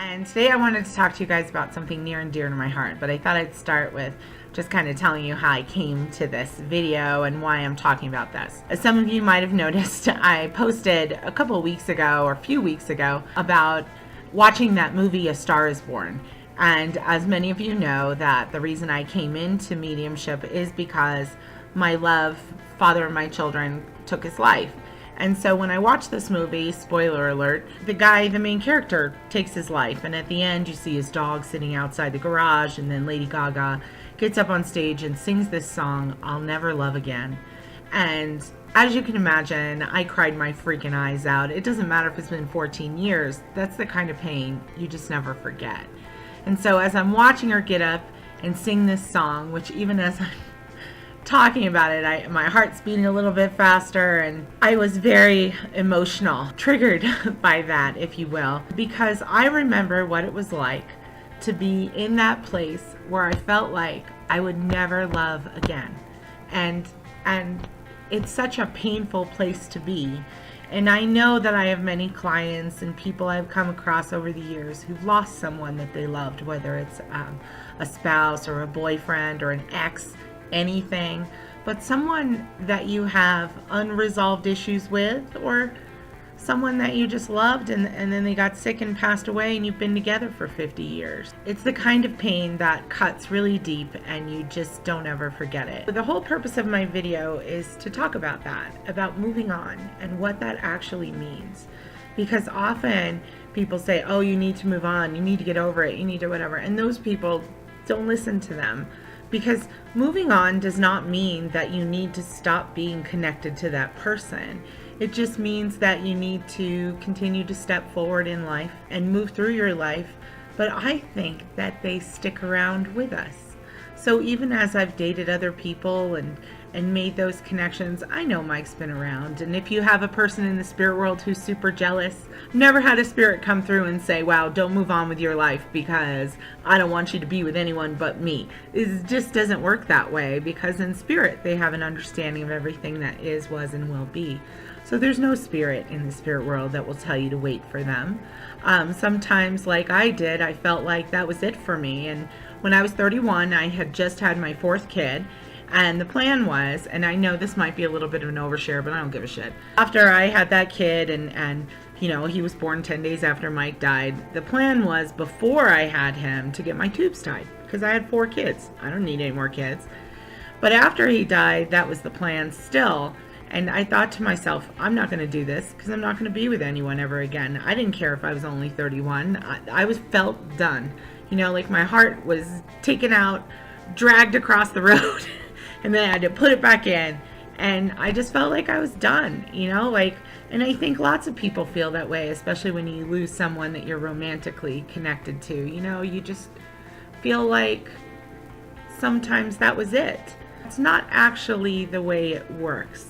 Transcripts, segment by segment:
And today I wanted to talk to you guys about something near and dear to my heart, but I thought I'd start with just kind of telling you how I came to this video and why I'm talking about this. As some of you might have noticed, I posted a couple of weeks ago or a few weeks ago about watching that movie A Star is Born. And as many of you know, that the reason I came into mediumship is because my love, father of my children, took his life. And so when I watched this movie, spoiler alert, the main character, takes his life. And at the end, you see his dog sitting outside the garage, and then Lady Gaga gets up on stage and sings this song, I'll Never Love Again. And as you can imagine, I cried my freaking eyes out. It doesn't matter if it's been 14 years. That's the kind of pain you just never forget. And so as I'm watching her get up and sing this song, which even as I'm talking about it, my heart's beating a little bit faster, and I was very emotional, triggered by that, if you will, because I remember what it was like to be in that place where I felt like I would never love again. And it's such a painful place to be. And I know that I have many clients and people I've come across over the years who've lost someone that they loved, whether it's a spouse or a boyfriend or an ex, anything, but someone that you have unresolved issues with, or someone that you just loved and then they got sick and passed away and you've been together for 50 years. It's the kind of pain that cuts really deep and you just don't ever forget it. But the whole purpose of my video is to talk about that, about moving on and what that actually means. Because often people say, oh, you need to move on, you need to get over it, you need to whatever, and those people, don't listen to them. Because moving on does not mean that you need to stop being connected to that person. It just means that you need to continue to step forward in life and move through your life. But I think that they stick around with us. So even as I've dated other people and made those connections, I know Mike's been around. And if you have a person in the spirit world who's super jealous, I've never had a spirit come through and say, wow, don't move on with your life because I don't want you to be with anyone but me. It just doesn't work that way, because in spirit they have an understanding of everything that is, was, and will be. So there's no spirit in the spirit world that will tell you to wait for them. Sometimes, like I did, I felt like that was it for me. And when I was 31, I had just had my fourth kid. And the plan was, and I know this might be a little bit of an overshare, but I don't give a shit. After I had that kid and you know, he was born 10 days after Mike died, the plan was before I had him to get my tubes tied, because I had 4 kids. I don't need any more kids. But after he died, that was the plan still. And I thought to myself, I'm not going to do this because I'm not going to be with anyone ever again. I didn't care if I was only 31. I was felt done. You know, like my heart was taken out, dragged across the road, and then I had to put it back in. And I just felt like I was done, you know, like, and I think lots of people feel that way, especially when you lose someone that you're romantically connected to. You know, you just feel like sometimes that was it. It's not actually the way it works.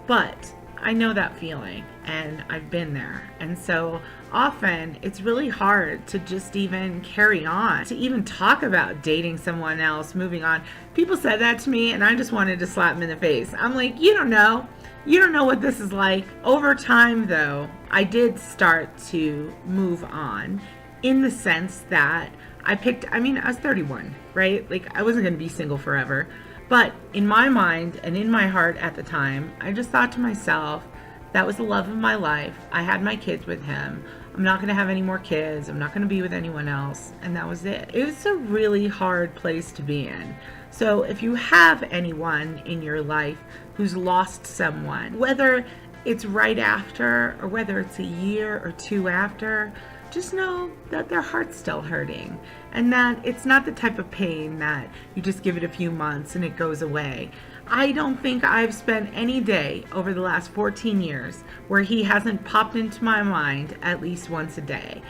But I know that feeling, and I've been there. And so often it's really hard to just even carry on, to even talk about dating someone else, moving on. People said that to me, and I just wanted to slap them in the face. I'm like, you don't know. You don't know what this is like. Over time, though, I did start to move on, in the sense that I was 31, right? Like, I wasn't going to be single forever. But in my mind and in my heart at the time, I just thought to myself, that was the love of my life. I had my kids with him. I'm not going to have any more kids. I'm not going to be with anyone else. And that was it. It was a really hard place to be in. So if you have anyone in your life who's lost someone, whether it's right after or whether it's a year or 2 after, just know that their heart's still hurting, and that it's not the type of pain that you just give it a few months and it goes away. I don't think I've spent any day over the last 14 years where he hasn't popped into my mind at least once a day.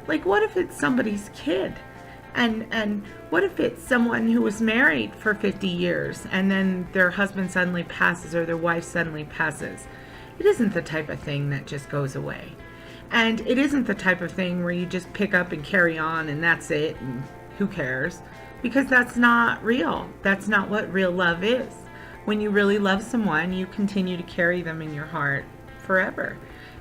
Like, what if it's somebody's kid? And what if it's someone who was married for 50 years and then their husband suddenly passes or their wife suddenly passes? It isn't the type of thing that just goes away. And it isn't the type of thing where you just pick up and carry on and that's it and who cares? Because that's not real. That's not what real love is. When you really love someone, you continue to carry them in your heart forever.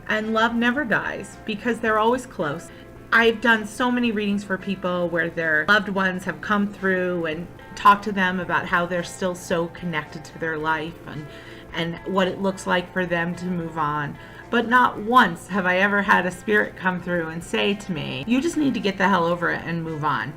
And love never dies because they're always close. I've done so many readings for people where their loved ones have come through and talked to them about how they're still so connected to their life and what it looks like for them to move on. But not once have I ever had a spirit come through and say to me, you just need to get the hell over it and move on.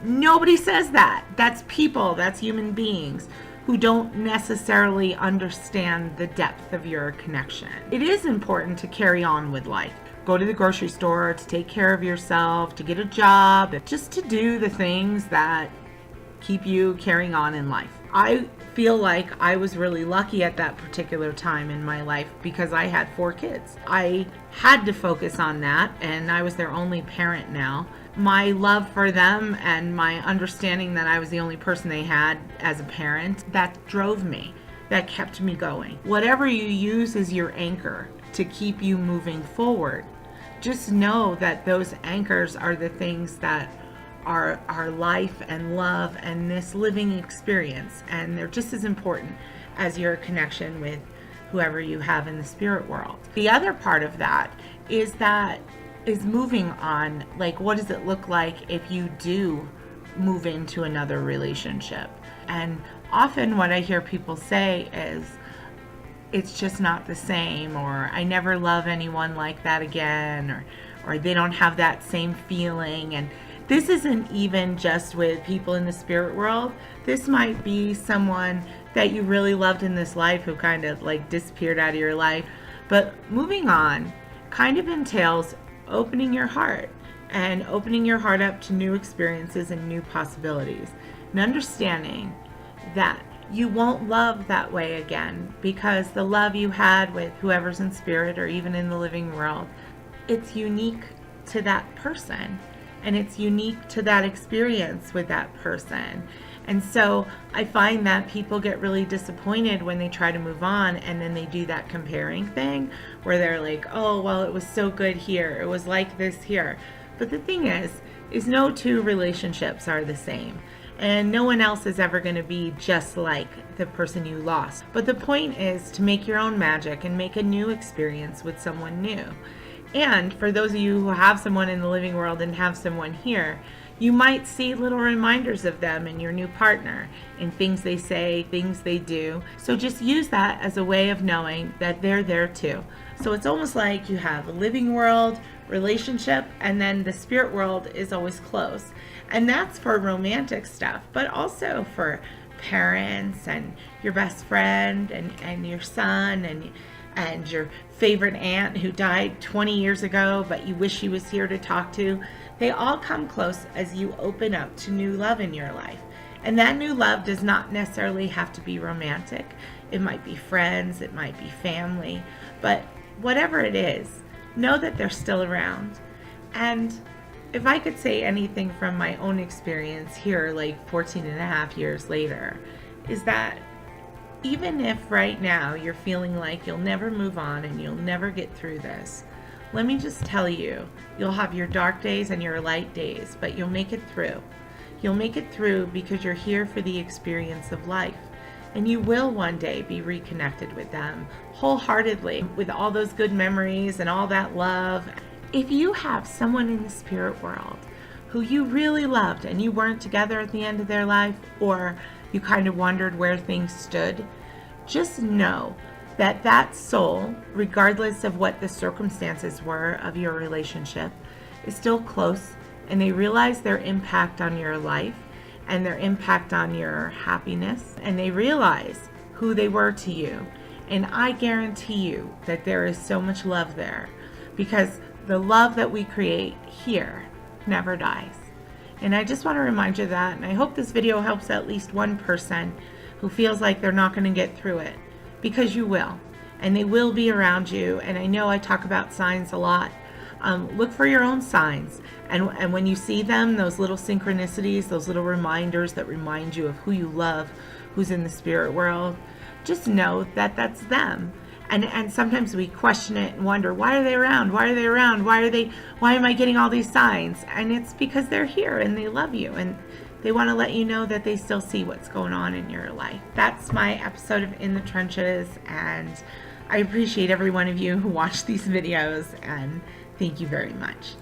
Nobody says that. That's people, that's human beings who don't necessarily understand the depth of your connection. It is important to carry on with life. Go to the grocery store, to take care of yourself, to get a job, just to do the things that keep you carrying on in life. I feel like I was really lucky at that particular time in my life because I had 4 kids. I had to focus on that, and I was their only parent now. My love for them and my understanding that I was the only person they had as a parent, that drove me, that kept me going. Whatever you use as your anchor to keep you moving forward, just know that those anchors are the things that are our life and love and this living experience, and they're just as important as your connection with whoever you have in the spirit world. The other part of that is moving on. Like, what does it look like if you do move into another relationship? And often what I hear people say is, it's just not the same, or I never love anyone like that again, or they don't have that same feeling. And this isn't even just with people in the spirit world. This might be someone that you really loved in this life who kind of like disappeared out of your life. But moving on kind of entails opening your heart and opening your heart up to new experiences and new possibilities, and understanding that you won't love that way again, because the love you had with whoever's in spirit or even in the living world, it's unique to that person, and it's unique to that experience with that person. And so I find that people get really disappointed when they try to move on, and then they do that comparing thing where they're like, oh, well, it was so good here, it was like this here. But the thing is no 2 relationships are the same, and no one else is ever going to be just like the person you lost. But the point is to make your own magic and make a new experience with someone new. And for those of you who have someone in the living world and have someone here, you might see little reminders of them in your new partner, in things they say, things they do. So just use that as a way of knowing that they're there too. So it's almost like you have a living world relationship, and then the spirit world is always close. And that's for romantic stuff, but also for parents and your best friend and your son and your favorite aunt who died 20 years ago, but you wish she was here to talk to. They all come close as you open up to new love in your life. And that new love does not necessarily have to be romantic. It might be friends, it might be family, but whatever it is, know that they're still around. And if I could say anything from my own experience here, like 14 and a half years later, is that even if right now you're feeling like you'll never move on and you'll never get through this, let me just tell you, you'll have your dark days and your light days, but you'll make it through. You'll make it through because you're here for the experience of life. And you will one day be reconnected with them wholeheartedly, with all those good memories and all that love. If you have someone in the spirit world who you really loved and you weren't together at the end of their life, or you kind of wondered where things stood, just know that that soul, regardless of what the circumstances were of your relationship, is still close, and they realize their impact on your life and their impact on your happiness, and they realize who they were to you. And I guarantee you that there is so much love there, because the love that we create here never dies. And I just want to remind you of that, and I hope this video helps at least one person who feels like they're not going to get through it, because you will, and they will be around you. And I know I talk about signs a lot. Look for your own signs, and when you see them, those little synchronicities, those little reminders that remind you of who you love, who's in the spirit world, just know that that's them. And sometimes we question it and wonder, why are they around? Why are they around? Why am I getting all these signs? And it's because they're here and they love you, and they want to let you know that they still see what's going on in your life. That's my episode of In the Trenches, and I appreciate every one of you who watch these videos, and thank you very much.